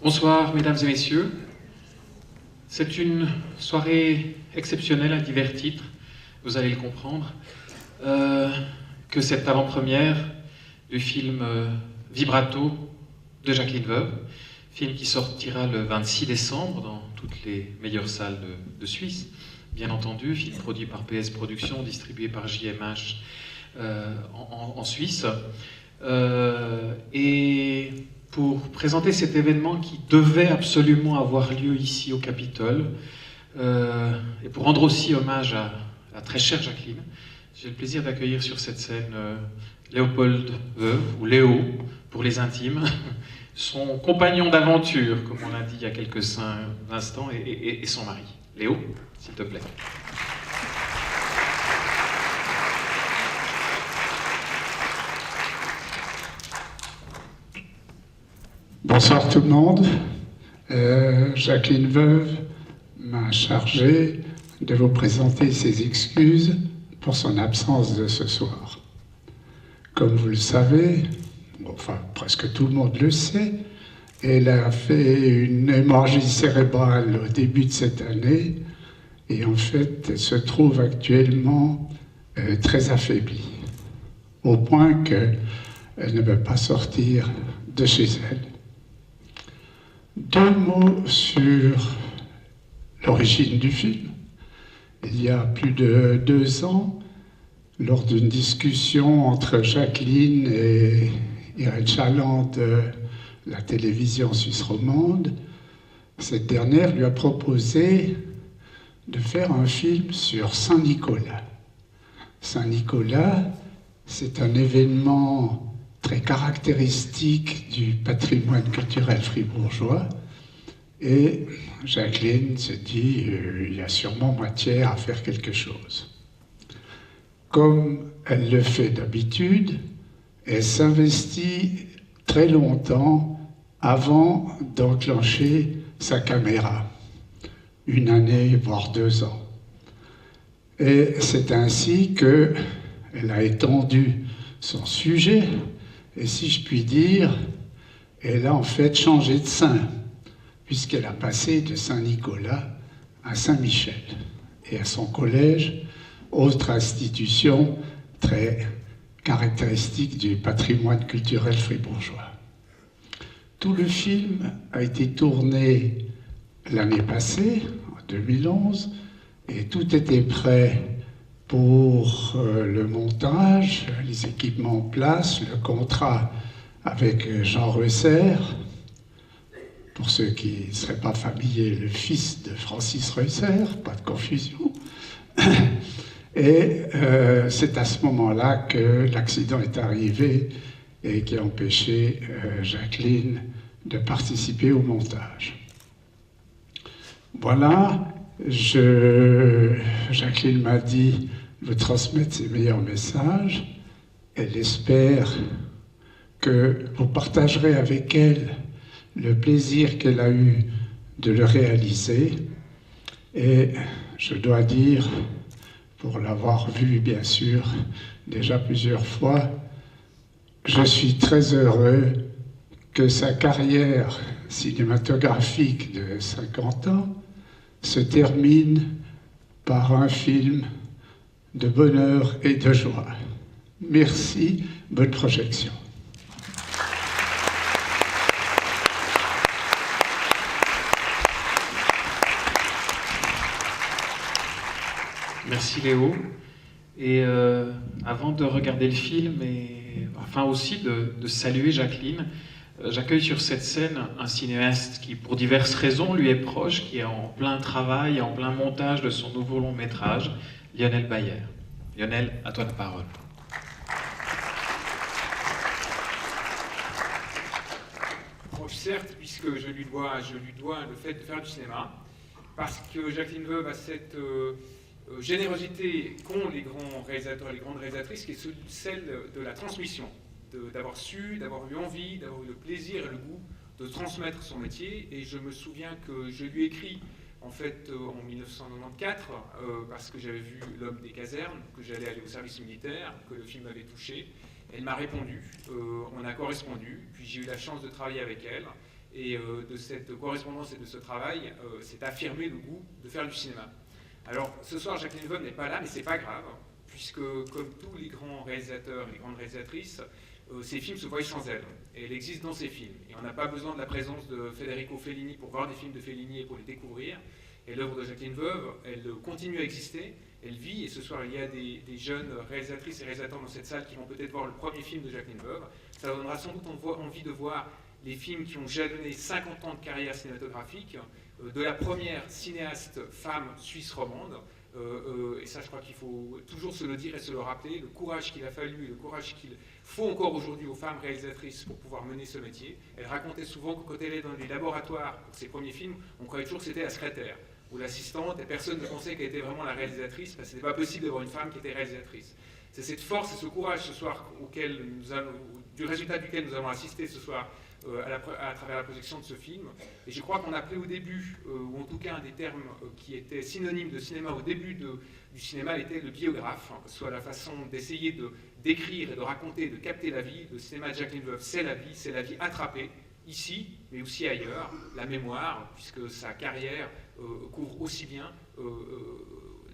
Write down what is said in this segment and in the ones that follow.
Bonsoir, mesdames et messieurs. C'est une soirée exceptionnelle à divers titres, vous allez le comprendre, que cette avant-première du film Vibrato de Jacqueline Veuve, film qui sortira le 26 décembre dans toutes les meilleures salles de Suisse, bien entendu, film produit par PS Productions, distribué par JMH en Suisse. Et pour présenter cet événement qui devait absolument avoir lieu ici au Capitole, et pour rendre aussi hommage à la très chère Jacqueline, j'ai le plaisir d'accueillir sur cette scène Léopold Veuve, ou Léo pour les intimes, son compagnon d'aventure, comme on l'a dit il y a quelques instants, et son mari. Léo, s'il te plaît. Bonsoir tout le monde. Jacqueline Veuve m'a chargé de vous présenter ses excuses pour son absence de ce soir. Comme vous le savez, enfin presque tout le monde le sait, elle a fait une hémorragie cérébrale au début de cette année et en fait elle se trouve actuellement très affaiblie, au point qu'elle ne peut pas sortir de chez elle. Deux mots sur l'origine du film. Il y a plus de 2 ans, lors d'une discussion entre Jacqueline et Irène Chaland de la télévision suisse romande, cette dernière lui a proposé de faire un film sur Saint-Nicolas. Saint-Nicolas, c'est un événement très caractéristique du patrimoine culturel fribourgeois. Et Jacqueline se dit, il y a sûrement matière à faire quelque chose. Comme elle le fait d'habitude, elle s'investit très longtemps avant d'enclencher sa caméra. 1 année, voire 2 ans. Et c'est ainsi qu'elle a étendu son sujet. Et si je puis dire, elle a en fait changé de saint, puisqu'elle a passé de Saint-Nicolas à Saint-Michel et à son collège, autre institution très caractéristique du patrimoine culturel fribourgeois. Tout le film a été tourné l'année passée, en 2011, et tout était prêt pour le montage, les équipements en place, le contrat avec Jean Reusser, pour ceux qui ne seraient pas familiers, le fils de Francis Reusser, pas de confusion. Et c'est à ce moment-là que l'accident est arrivé et qui a empêché Jacqueline de participer au montage. Voilà, Jacqueline m'a dit de vous transmettre ses meilleurs messages. Elle espère que vous partagerez avec elle le plaisir qu'elle a eu de le réaliser. Et je dois dire, pour l'avoir vu bien sûr déjà plusieurs fois, je suis très heureux que sa carrière cinématographique de 50 ans se termine par un film de bonheur et de joie. Merci, bonne projection. Merci Léo. Et avant de regarder le film, et enfin aussi de saluer Jacqueline, j'accueille sur cette scène un cinéaste qui, pour diverses raisons, lui est proche, qui est en plein travail, en plein montage de son nouveau long métrage, Lionel Bayer. Lionel, à toi la parole. Bon, certes, puisque je lui dois le fait de faire du cinéma, parce que Jacqueline Veuve a cette générosité qu'ont les grands réalisateurs et les grandes réalisatrices, qui est celle de la transmission, d'avoir eu envie, d'avoir eu le plaisir et le goût de transmettre son métier. Et je me souviens que je lui ai écrit en fait en 1994, parce que j'avais vu L'homme des casernes, que j'allais aller au service militaire, que le film m'avait touché. Elle m'a répondu, on a correspondu, puis j'ai eu la chance de travailler avec elle. et de cette correspondance et de ce travail, c'est affirmer le goût de faire du cinéma. Alors, ce soir, Jacqueline Veuve n'est pas là, mais c'est pas grave, puisque, comme tous les grands réalisateurs et les grandes réalisatrices, ces films se voient sans elle, et elle existe dans ces films. Et on n'a pas besoin de la présence de Federico Fellini pour voir des films de Fellini et pour les découvrir. Et l'œuvre de Jacqueline Veuve, elle continue à exister, elle vit, et ce soir, il y a des jeunes réalisatrices et réalisateurs dans cette salle qui vont peut-être voir le premier film de Jacqueline Veuve. Ça donnera sans doute envie de voir les films qui ont jalonné 50 ans de carrière cinématographique, de la première cinéaste femme suisse romande, et ça je crois qu'il faut toujours se le dire et se le rappeler, le courage qu'il a fallu et le courage qu'il faut encore aujourd'hui aux femmes réalisatrices pour pouvoir mener ce métier. Elle racontait souvent que quand elle est dans les laboratoires pour ses premiers films, on croyait toujours que c'était la secrétaire ou l'assistante, et personne ne pensait qu'elle était vraiment la réalisatrice, parce que ce n'était pas possible d'avoir une femme qui était réalisatrice. C'est cette force et ce courage ce soir du résultat duquel nous allons assister ce soir à travers la projection de ce film. Et je crois qu'on appelait au début, ou en tout cas un des termes qui était synonyme de cinéma au début du cinéma était le biographe, soit la façon d'essayer d'écrire et de raconter, de capter la vie. Le cinéma de Jacqueline Veuve, c'est la vie attrapée, ici, mais aussi ailleurs, la mémoire, puisque sa carrière couvre aussi bien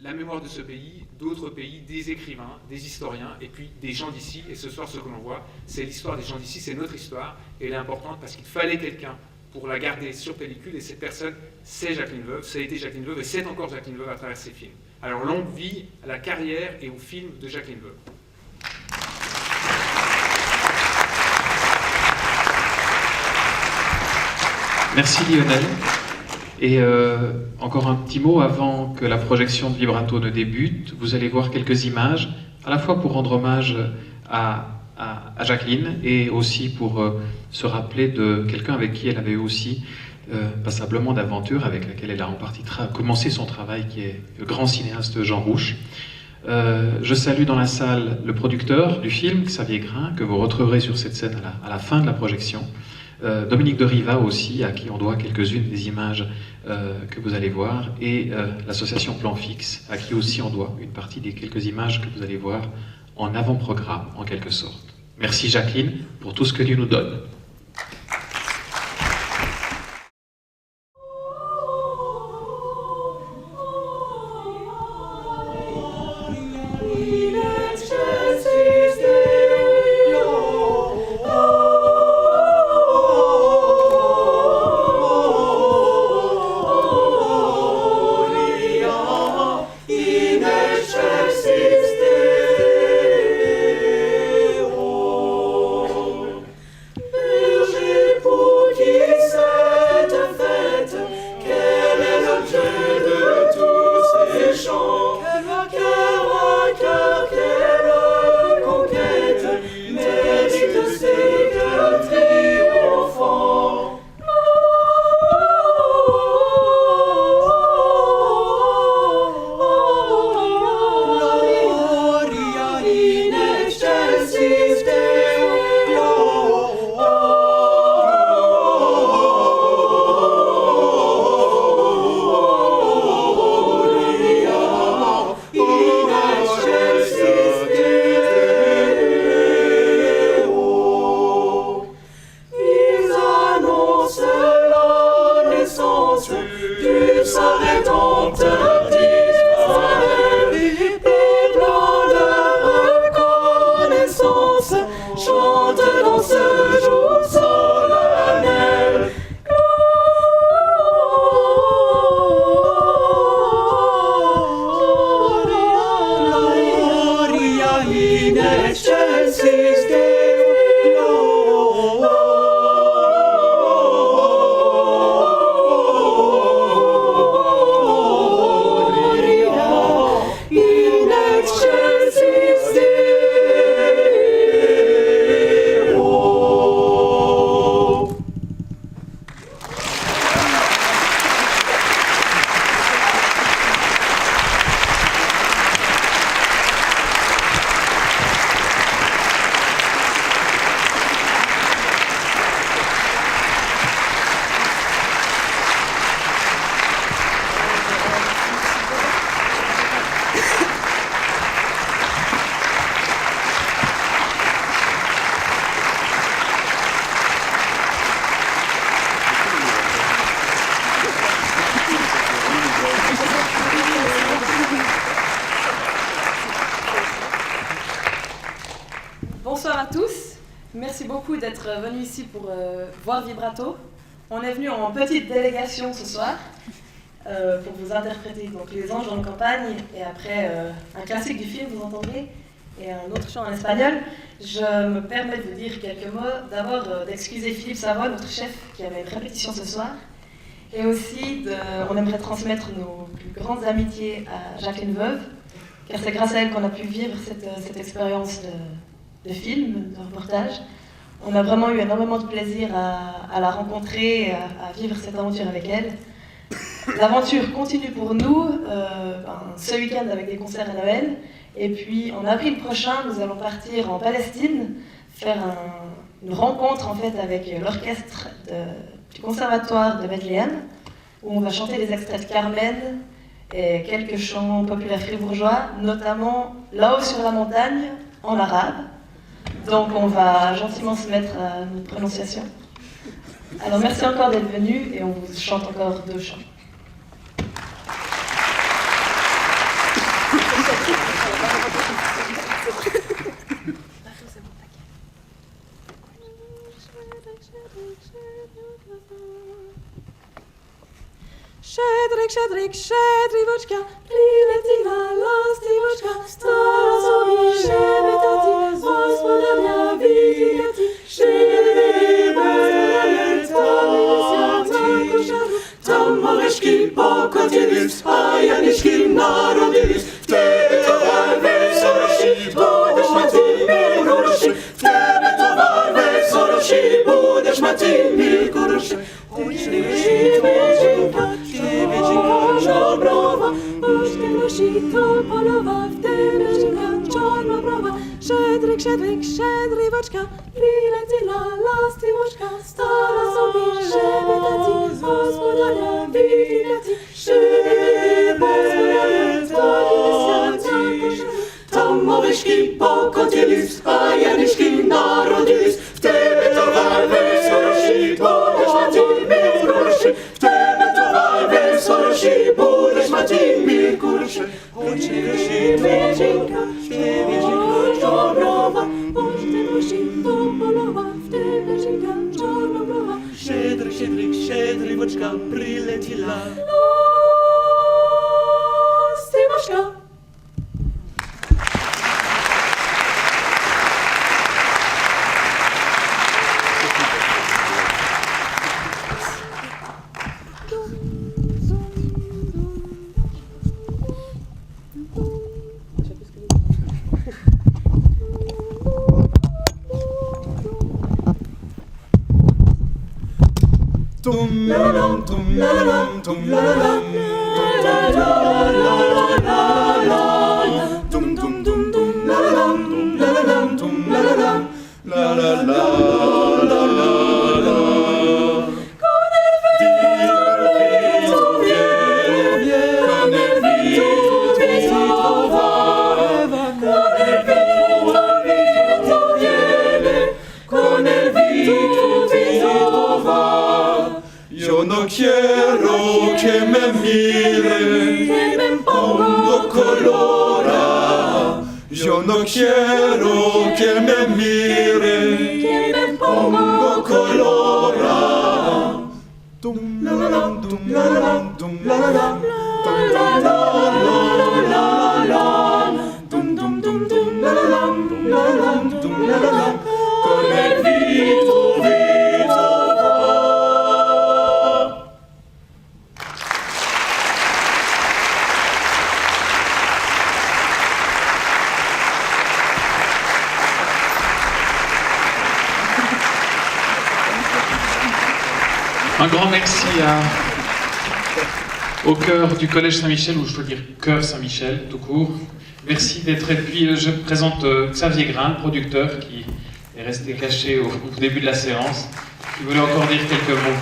la mémoire de ce pays, d'autres pays, des écrivains, des historiens, et puis des gens d'ici. Et ce soir, ce que l'on voit, c'est l'histoire des gens d'ici, c'est notre histoire, et elle est importante parce qu'il fallait quelqu'un pour la garder sur pellicule, et cette personne, c'est Jacqueline Veuve, ça a été Jacqueline Veuve, et c'est encore Jacqueline Veuve à travers ses films. Alors longue vie à la carrière et aux films de Jacqueline Veuve. Merci Lionel. Et encore un petit mot avant que la projection de Vibrato ne débute. Vous allez voir quelques images, à la fois pour rendre hommage à Jacqueline et aussi pour se rappeler de quelqu'un avec qui elle avait aussi passablement d'aventure, avec laquelle elle a en partie commencé son travail, qui est le grand cinéaste Jean Rouch. Je salue dans la salle le producteur du film, Xavier Grain, que vous retrouverez sur cette scène à la fin de la projection. Dominique de Riva aussi, à qui on doit quelques-unes des images que vous allez voir, et l'association Plan Fixe, à qui aussi on doit une partie des quelques images que vous allez voir en avant-programme, en quelque sorte. Merci Jacqueline pour tout ce que tu nous donnes. merci beaucoup d'être venu ici pour voir Vibrato. On est venu en petite délégation ce soir pour vous interpréter donc Les Anges en campagne et après un classique du film, vous entendrez, et un autre chant en espagnol. Je me permets de vous dire quelques mots. D'abord, d'excuser Philippe Savoie, notre chef, qui avait une répétition ce soir. Et aussi, on aimerait transmettre nos plus grandes amitiés à Jacqueline Veuve, car c'est grâce à elle qu'on a pu vivre cette expérience de film, de reportage. On a vraiment eu énormément de plaisir à la rencontrer, à vivre cette aventure avec elle. L'aventure continue pour nous ce week-end avec des concerts à Noël. Et puis en avril prochain, nous allons partir en Palestine, faire une rencontre en fait avec l'orchestre du Conservatoire de Bethléem, où on va chanter des extraits de Carmen et quelques chants populaires fribourgeois, notamment Là-haut sur la montagne, en arabe. Donc on va gentiment se mettre à notre prononciation. Alors merci encore d'être venus et on vous chante encore 2 chants. Shedrik, shedrivočka, priletila lastivočka, stara sobie šebetati, gospodarja vidjeti, šebet, na košaru, tamo veški pokotili, a janiški narodili, tebe tovar vesoroši, budeš mati milku roši, tebe tovar vesoroši, budeš mati milku roši. Czarnobrowa, puszty to polowa, w tebeczka czarnobrowa. Szedryk, szedryk, szedrywoczka, priletila lastivočka, stara sobie szebetati, gospodarja widjeti, szebet, tam owyszki pokotili, a janiszki narodili, w tebe towar wesorosi, budesz mati milku roši, w tebe towar wesorosi, budeš mati milku roši. Šedryka, czarnobrowa, puszty to polowa, w tebeczka czarnobrowa. Szedryk, szedryk, szedrywoczka, priletila lastivočka. Tum la la tum la la tum la la la la tum tum tum tum la la tum la la tum la la la la la la la. Con el vento viene, con el vento va, con el vento viene, con el vento va. Yo no quiero que me miren pongo colora. Yo no quiero que me miren pongo colora. Tum la la la tum la la tum la la la la la la la tum tum tum tum la la la tum la la la con el vito Un grand merci au chœur du Collège Saint-Michel, ou je dois dire Chœur Saint-Michel, tout court. Merci d'être. Et puis je présente Xavier Grain, producteur, qui est resté caché au début de la séance, qui voulait encore dire quelques mots.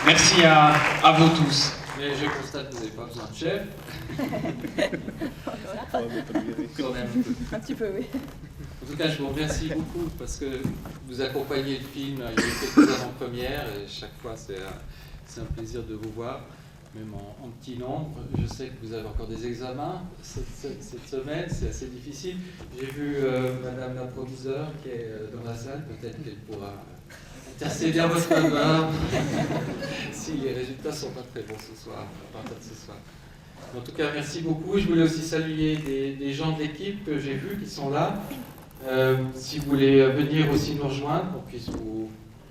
Merci à vous tous. Mais je constate que vous n'avez pas besoin de chef. Quand même. Un petit peu, oui. En tout cas, je vous remercie beaucoup parce que vous accompagnez le film. Il y a eu quelques avant-premières et chaque fois, c'est un plaisir de vous voir. même en petit nombre. Je sais que vous avez encore des examens cette semaine, c'est assez difficile. J'ai vu Madame la proviseure qui est dans la salle, peut-être qu'elle pourra intercéder à votre faveur si les résultats ne sont pas très bons ce soir, à partir de ce soir. En tout cas, merci beaucoup. Je voulais aussi saluer des gens de l'équipe que j'ai vus qui sont là. Si vous voulez venir aussi nous rejoindre, on puisse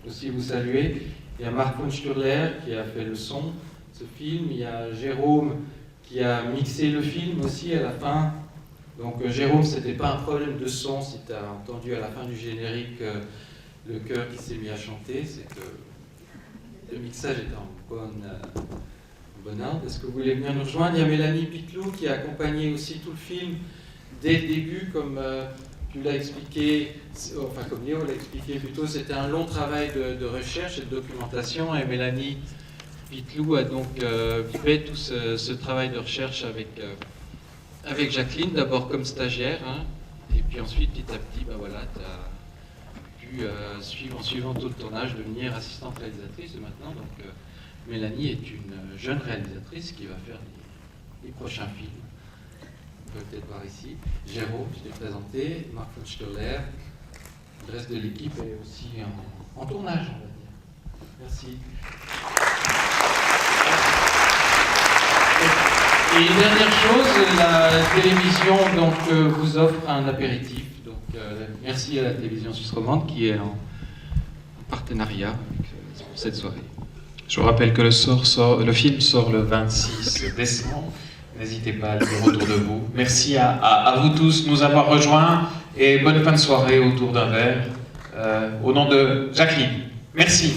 aussi vous saluer. Il y a Marc von Sturler qui a fait le son de ce film. Il y a Jérôme qui a mixé le film aussi à la fin. Donc Jérôme, c'était pas un problème de son. Si tu as entendu à la fin du générique le chœur qui s'est mis à chanter, c'est que le mixage était en bonne ordre. Est-ce que vous voulez venir nous rejoindre? Il y a Mélanie Pitlou qui a accompagné aussi tout le film dès le début, comme tu l'as expliqué, enfin comme Léo l'a expliqué plutôt, c'était un long travail de recherche et de documentation, et Mélanie Pitlou a donc fait tout ce travail de recherche avec Jacqueline, d'abord comme stagiaire, hein, et puis ensuite petit à petit, ben voilà, tu as pu en suivant tout le tournage devenir assistante réalisatrice maintenant. Donc Mélanie est une jeune réalisatrice qui va faire les prochains films. On peut peut-être voir ici. Jérôme, je t'ai présenté, Marc von Sturler, le reste de l'équipe est aussi en tournage, on va dire. Merci. Et dernière chose, la télévision donc, vous offre un apéritif. Donc merci à la télévision suisse romande qui est en partenariat avec cette soirée. Je vous rappelle que le film sort le 26 décembre. N'hésitez pas à le dire autour de vous. Merci à vous tous de nous avoir rejoints et bonne fin de soirée autour d'un verre. Au nom de Jacqueline. Merci.